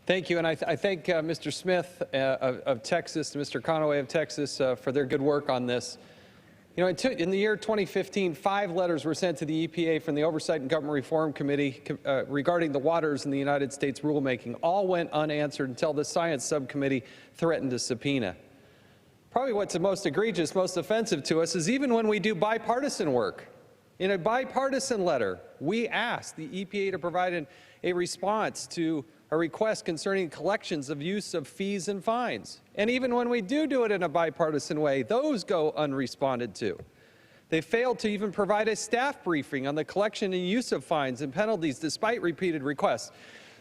Thank you, and I thank Mr. Smith of Texas and Mr. Conaway of Texas for their good work on this. You know, in the year 2015, 5 letters were sent to the EPA from the Oversight and Government Reform Committee regarding the waters in the United States rulemaking. All went unanswered until the Science Subcommittee threatened a subpoena. Probably what's the most egregious, most offensive to us is even when we do bipartisan work. In a bipartisan letter, we asked the EPA to provide a response to a request concerning collections of use of fees and fines. And even when we do it in a bipartisan way, those go unresponded to. They failed to even provide a staff briefing on the collection and use of fines and penalties despite repeated requests.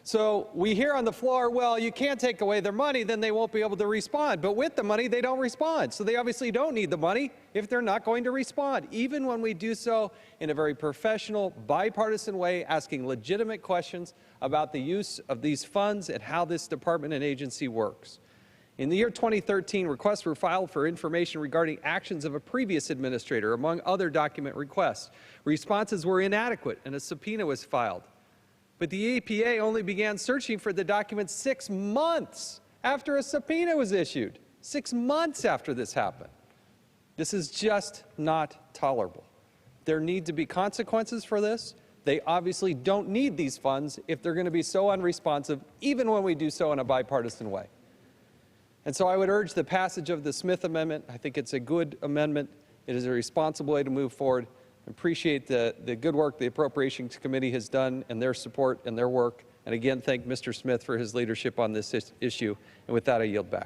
So we hear on the floor, well, you can't take away their money, then they won't be able to respond. But with the money, they don't respond. So they obviously don't need the money if they're not going to respond, even when we do so in a very professional, bipartisan way, asking legitimate questions about the use of these funds and how this department and agency works. In the year 2013, requests were filed for information regarding actions of a previous administrator, among other document requests. Responses were inadequate, and a subpoena was filed. But the EPA only began searching for the documents 6 months after a subpoena was issued. 6 months after this happened. This is just not tolerable. There need to be consequences for this. They obviously don't need these funds if they're going to be so unresponsive, even when we do so in a bipartisan way. And so I would urge the passage of the Smith Amendment. I think it's a good amendment. It is a responsible way to move forward. I appreciate the good work the Appropriations Committee has done and their support and their work. And again, thank Mr. Smith for his leadership on this issue. And with that, I yield back.